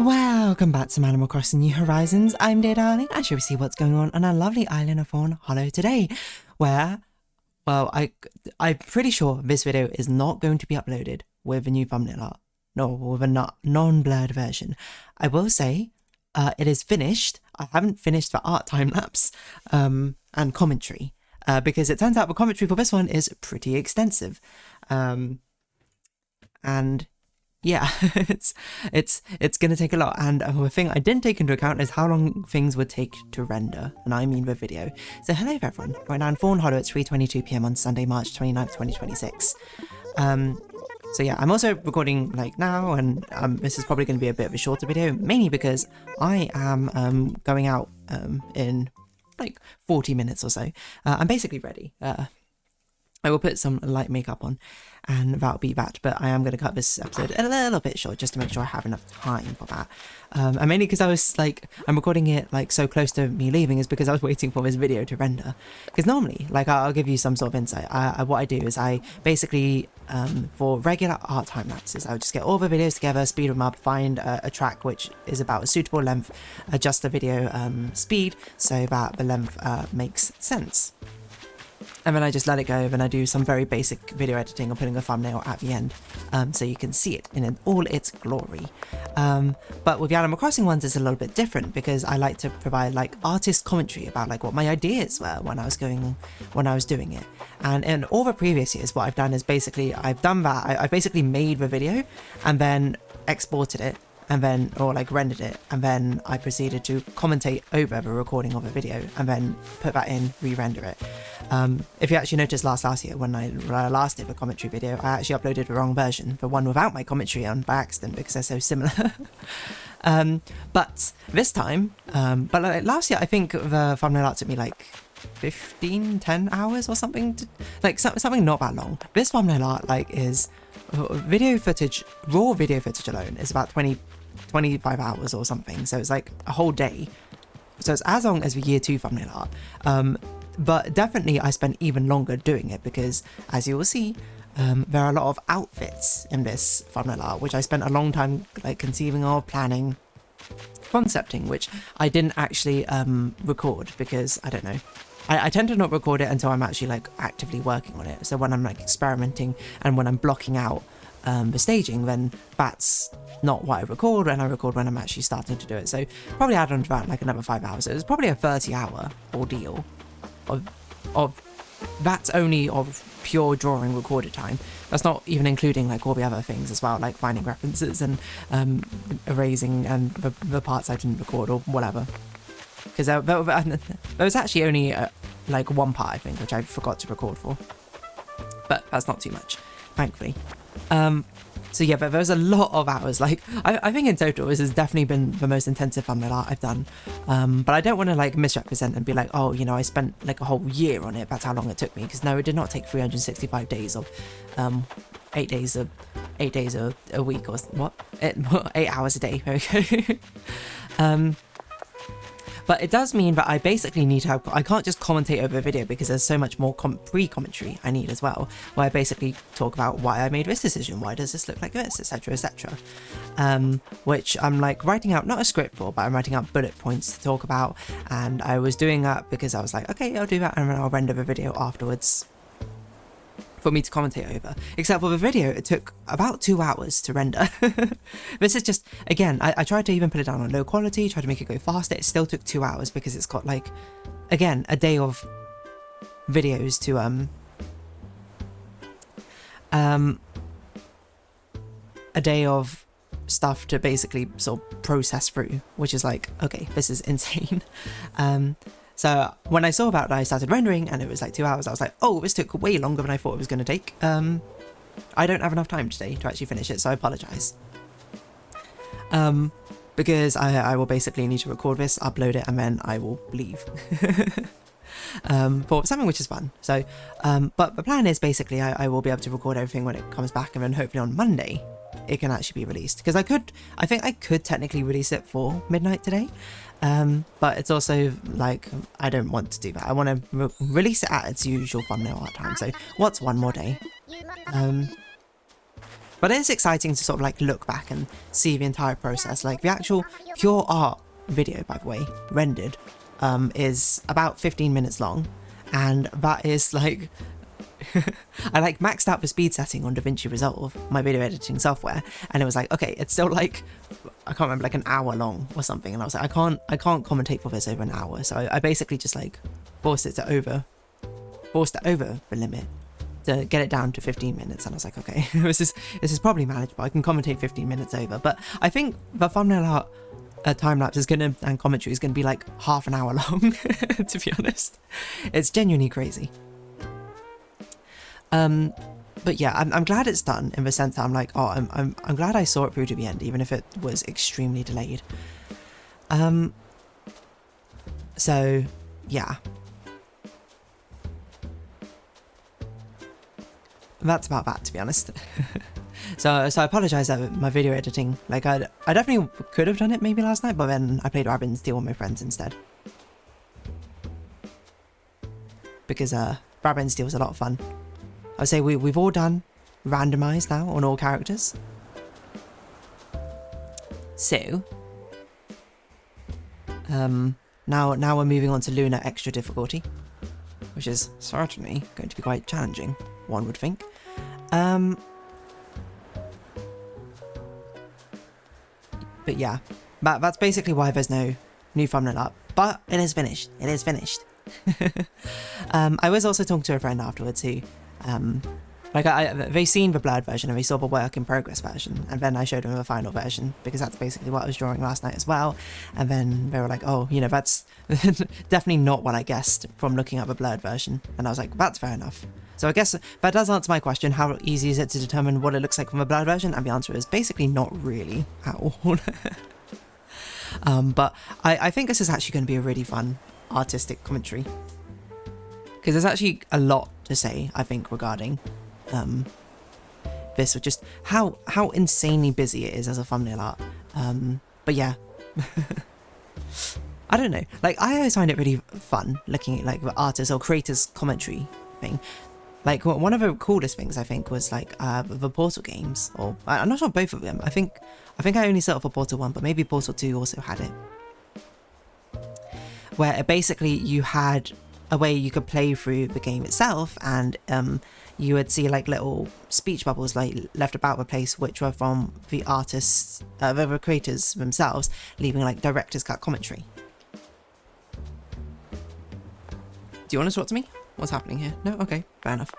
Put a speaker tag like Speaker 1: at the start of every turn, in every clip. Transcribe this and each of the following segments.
Speaker 1: Welcome back to Animal Crossing New Horizons. I'm dazzling. I shall see what's going on our lovely island of Fawnhallow today, where, well, I'm pretty sure this video is not going to be uploaded with a new thumbnail art, no, with a non-blurred version. I will say, it is finished. I haven't finished the art time-lapse and commentary, because it turns out the commentary for this one is pretty extensive, and yeah, it's gonna take a lot, and the thing I didn't take into account is how long things would take to render, and I mean the video. So hello everyone, right now in Fawnhallow it's 3:22 PM on Sunday, March 29th, 2026. So yeah, I'm also recording like now, and this is probably going to be a bit of a shorter video, mainly because I am going out in like 40 minutes or so. I'm basically ready. I will put some light makeup on and that'll be that, but I am going to cut this episode a little bit short just to make sure I have enough time for that. And mainly because I was like, I'm recording it like so close to me leaving is because I was waiting for this video to render. Because normally, like I'll give you some sort of insight. What I do is I basically, for regular art time lapses, I would just get all the videos together, speed them up, find a track which is about a suitable length, adjust the video speed so that the length makes sense. And then I just let it go, then I do some very basic video editing or putting a thumbnail at the end, so you can see it in all its glory. But with the Animal Crossing ones it's a little bit different because I like to provide like artist commentary about like what my ideas were when I was doing it. And in all the previous years what I've done is basically, I've done that, I basically made the video and then exported it, and then, or like rendered it, and then I proceeded to commentate over the recording of a video and then put that in, re-render it. If you actually noticed last year when I last did the commentary video, I actually uploaded the wrong version, the one without my commentary on, by accident because they're so similar. But this time, but like last year I think the thumbnail art took me like 10 hours or something, like something not that long. This thumbnail art like is video footage, raw video footage alone is about 25 hours or something, so it's like a whole day, so it's as long as the year 2 thumbnail art, but definitely I spent even longer doing it because, as you will see, there are a lot of outfits in this thumbnail art which I spent a long time like conceiving of, planning, concepting, which I didn't actually record because I don't know, I tend to not record it until I'm actually like actively working on it. So when I'm like experimenting and when I'm blocking out the staging, then that's not what I record, and I record when I'm actually starting to do it. So probably add on to that like another 5 hours. So it was probably a 30-hour ordeal of that's only of pure drawing recorded time. That's not even including like all the other things as well, like finding references and erasing and the parts I didn't record or whatever. Because there was actually only like one part I think which I forgot to record for, but that's not too much, thankfully. So yeah, but there was a lot of hours. Like I think in total this has definitely been the most intensive thumbnail art I've done. But I don't want to like misrepresent and be like, oh, you know, I spent like a whole year on it. That's how long it took me. Because no, it did not take 365 days of 8 days a week or what? 8 hours a day. Okay. But it does mean that I basically need help. I can't just commentate over a video because there's so much more pre-commentary I need as well, where I basically talk about why I made this decision, why does this look like this, etc, etc. Which I'm like writing out, not a script for, but I'm writing out bullet points to talk about, and I was doing that because I was like, okay, I'll do that and then I'll render the video afterwards for me to commentate over. Except for the video, it took about 2 hours to render. This is just, again, I tried to even put it down on low quality, tried to make it go faster, it still took 2 hours because it's got like, again, a day of videos to, a day of stuff to basically sort of process through, which is like, okay, this is insane. So when I saw that, I started rendering and it was like 2 hours. I was like, oh, this took way longer than I thought it was going to take. I don't have enough time today to actually finish it, so I apologize. Because I will basically need to record this, upload it, and then I will leave. For something which is fun. So, but the plan is basically I will be able to record everything when it comes back, and then hopefully on Monday it can actually be released. Because I think I could technically release it for midnight today. But it's also like, I don't want to do that. I want to release it at its usual thumbnail art time. So what's one more day? But it is exciting to sort of like look back and see the entire process. Like the actual pure art video, by the way, rendered, is about 15 minutes long, and that is like I like maxed out the speed setting on DaVinci Resolve, my video editing software, and it was like, okay, it's still like, I can't remember, like an hour long or something, and I was like, I can't commentate for this over an hour, so I basically just like forced it over the limit to get it down to 15 minutes, and I was like, okay, this is probably manageable, I can commentate 15 minutes over. But I think the thumbnail art time-lapse is gonna, and commentary is gonna be like half an hour long, to be honest. It's genuinely crazy. But yeah, I'm glad it's done, in the sense that I'm like, oh, I'm glad I saw it through to the end, even if it was extremely delayed. So yeah, that's about that, to be honest. so I apologize that my video editing, like I definitely could have done it maybe last night, but then I played Rabbit and Steel with my friends instead, because Rabbit and Steel was a lot of fun. I would say we've all done randomized now on all characters. So now we're moving on to Lunar Extra Difficulty, which is certainly going to be quite challenging, one would think. But yeah, that's basically why there's no new thumbnail up, but it is finished. It is finished. I was also talking to a friend afterwards who, like they seen the blurred version and they saw the work in progress version, and then I showed them the final version, because that's basically what I was drawing last night as well, and then they were like, oh, you know, that's definitely not what I guessed from looking at the blurred version, and I was like, that's fair enough. So I guess that does answer my question, how easy is it to determine what it looks like from a blurred version, and the answer is basically not really at all. But I think this is actually going to be a really fun artistic commentary, because there's actually a lot to say, I think, regarding this, with just how insanely busy it is as a thumbnail art. But yeah, I don't know, like I always find it really fun looking at like the artist or creators commentary thing. Like one of the coolest things I think was like the Portal games, or I'm not sure both of them. I think I only set up for Portal 1, but maybe Portal 2 also had it, where basically you had a way you could play through the game itself, and you would see like little speech bubbles like left about the place, which were from the artists, the creators themselves, leaving like director's cut commentary. Do you want to talk to me? What's happening here? No? Okay, fair enough.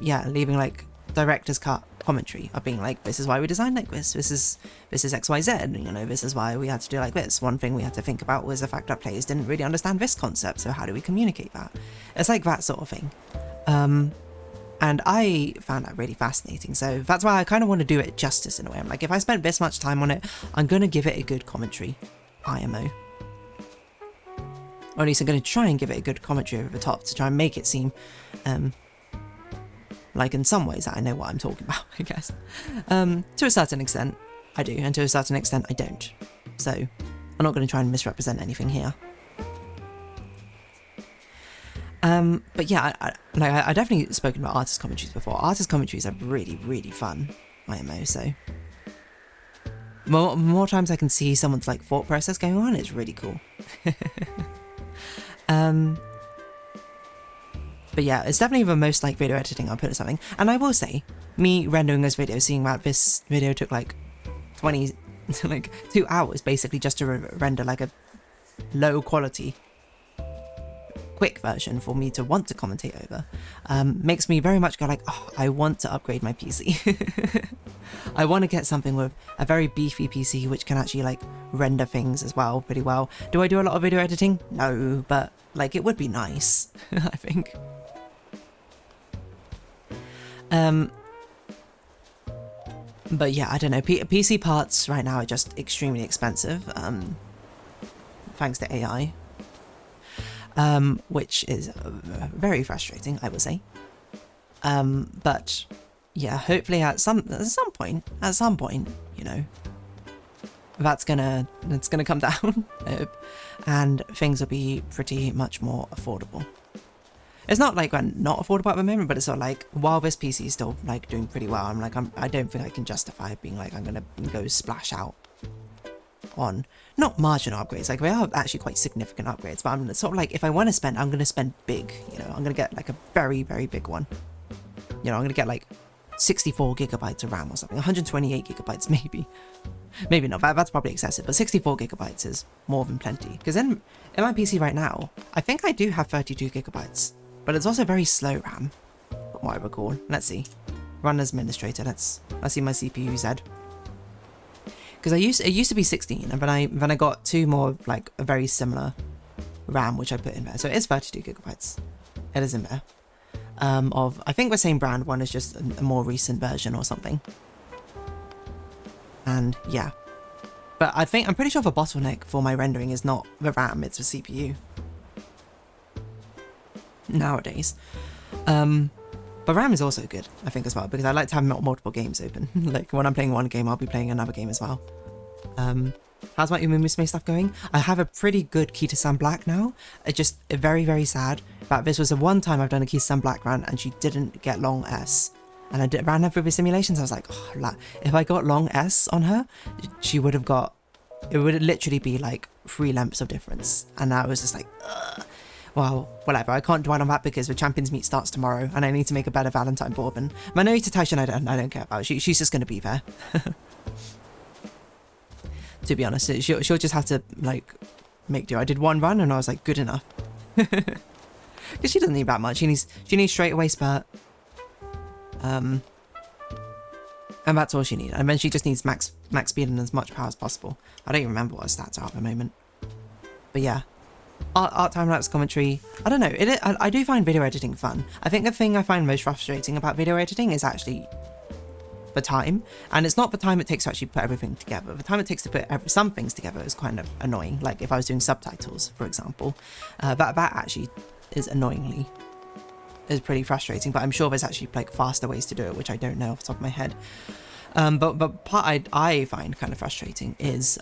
Speaker 1: Yeah, leaving like director's cut commentary of being like, this is why we designed like this is XYZ, you know, this is why we had to do like this. One thing we had to think about was the fact that players didn't really understand this concept, so how do we communicate that? It's like that sort of thing. And I found that really fascinating, so that's why I kind of want to do it justice in a way. I'm like, if I spent this much time on it, I'm going to give it a good commentary, IMO. Or at least I'm going to try and give it a good commentary over the top to try and make it seem, like in some ways that I know what I'm talking about, I guess. To a certain extent, I do, and to a certain extent, I don't. So, I'm not going to try and misrepresent anything here. But yeah, I definitely spoken about artist commentaries before. Artist commentaries are really, really fun, IMO, so... More times I can see someone's like thought process going on, it's really cool. But yeah, it's definitely the most like video editing I'll put or something. And I will say, me rendering this video, seeing that this video took like 2 hours basically just to render like a low quality quick version for me to want to commentate over, makes me very much go like, oh, I want to upgrade my PC. I want to get something with a very beefy PC which can actually like render things as well pretty well. Do I do a lot of video editing? No, but like it would be nice, I think. But yeah, I don't know, PC parts right now are just extremely expensive, thanks to AI. Which is very frustrating, I would say. But yeah, hopefully at some point, you know, that's gonna come down, I hope, and things will be pretty much more affordable. It's not like not affordable at the moment, but it's sort of like, while this PC is still like doing pretty well, I'm like, I don't think I can justify being like, I'm gonna go splash out on not marginal upgrades. Like, they are actually quite significant upgrades, but I'm sort of like, if I want to spend, I'm gonna spend big. You know, I'm gonna get like a very, very big one. You know, I'm gonna get like 64 gigabytes of RAM or something, 128 gigabytes maybe. Maybe not, that's probably excessive, but 64 gigabytes is more than plenty. Because in my PC right now, I think I do have 32 gigabytes, but it's also very slow RAM, from what I recall. Let's see. Run as administrator, let's see my CPU Z. Because it used to be 16, and then I got 2 more, like, a very similar RAM, which I put in there. So it is 32 gigabytes. It is in there. Of, I think the same brand, one is just a more recent version or something. And yeah. But I'm pretty sure the bottleneck for my rendering is not the RAM, it's the CPU. Nowadays. But RAM is also good, I think, as well, because I like to have multiple games open. Like, when I'm playing one game, I'll be playing another game as well. How's my Umumusme stuff going? I have a pretty good Kita-san Black now. It's just very, very sad that this was the one time I've done a Kita-san Black run and she didn't get long S. And I ran her through the simulations. I was like, oh, if I got long S on her, she would have got, it would literally be like 3 lengths of difference. And I was just like, ugh. Well, whatever. I can't dwell on that because the Champions Meet starts tomorrow and I need to make a better Valentine Bourbon. Manorita Taishan, I don't care about. She's just going to be there. To be honest, she'll just have to, like, make do. I did 1 run and I was like, good enough. Because she doesn't need that much. She needs straight away spurt. And that's all she needs. And then she just needs max speed and as much power as possible. I don't even remember what her stats are at the moment. But yeah. Art time-lapse commentary. I don't know. I do find video editing fun. I think the thing I find most frustrating about video editing is actually the time. And it's not the time it takes to actually put everything together. The time it takes to put some things together is kind of annoying. Like if I was doing subtitles, for example. That actually is pretty frustrating. But I'm sure there's actually like faster ways to do it, which I don't know off the top of my head. But part I find kind of frustrating is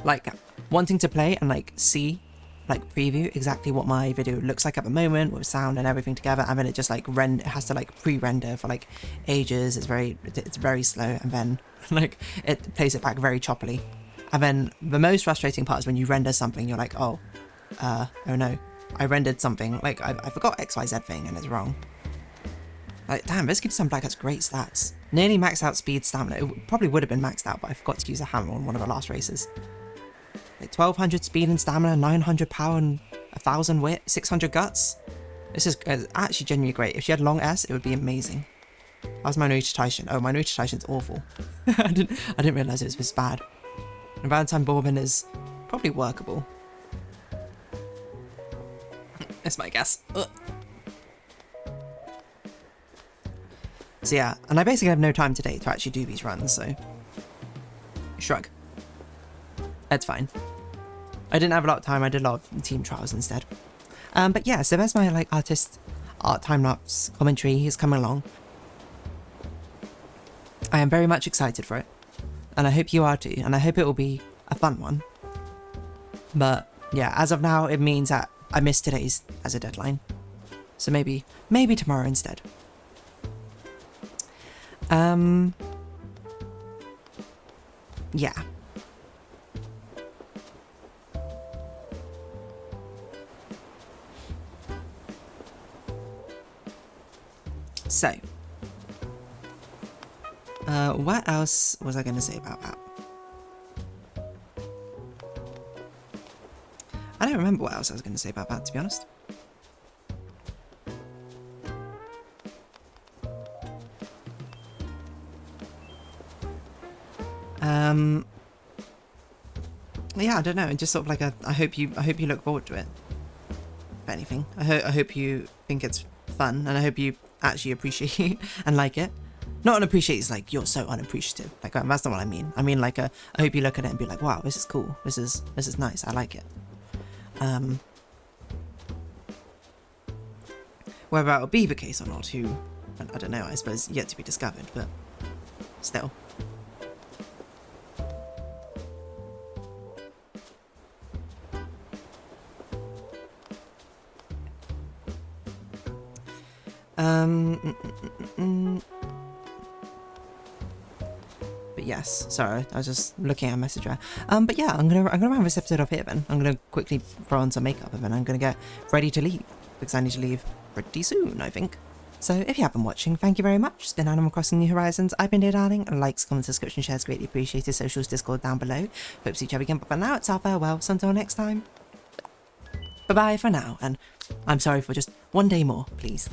Speaker 1: like wanting to play and like see, like preview exactly what my video looks like at the moment with sound and everything together, and then it just like it has to like pre-render for like ages. It's very slow, and then like it plays it back very choppily. And then the most frustrating part is when you render something, you're like, oh no, I rendered something, like I forgot XYZ thing and it's wrong. Like, damn, this Kita-san Black has great stats. Nearly maxed out speed, stamina. It probably would have been maxed out, but I forgot to use a hammer on one of the last races. Like 1200 speed and stamina, 900 power and 1000 wit, 600 guts. This is actually genuinely great. If she had long S, it would be amazing. How's my Manorita Taishan? Oh, my Manorita Taishan's awful. I didn't realise it was this bad. And Valentine Bourbon is probably workable. That's my guess. Ugh. So yeah, and I basically have no time today to actually do these runs, so shrug. That's fine. I didn't have a lot of time, I did a lot of team trials instead. But yeah, so that's my like art time-lapse commentary is coming along. I am very much excited for it, and I hope you are too, and I hope it will be a fun one. But yeah, as of now, it means that I missed today's as a deadline. So maybe tomorrow instead. Yeah. So, what else was I going to say about that? I don't remember what else I was going to say about that, to be honest. Yeah, I don't know. It's just sort of like I hope you look forward to it. If anything, I hope you think it's fun, and I hope you actually appreciate and like it. Not appreciate is like you're so unappreciative. Like that's not what I mean. I mean like I hope you look at it and be like, wow, this is cool. This is nice. I like it. Whether that'll be the case or not, I don't know. I suppose yet to be discovered, but still. But yes, sorry, I was just looking at a message there. But yeah, I'm gonna round this episode off here then. I'm gonna quickly throw on some makeup and then I'm gonna get ready to leave because I need to leave pretty soon, I think. So if you have been watching, thank you very much. It's been Animal Crossing New Horizons. I've been here, darling. Likes, comments, subscription, shares, greatly appreciated. Socials, Discord down below. Hope to see each other again. But for now, it's our farewell. So until next time, bye bye for now. And I'm sorry for just one day more, please.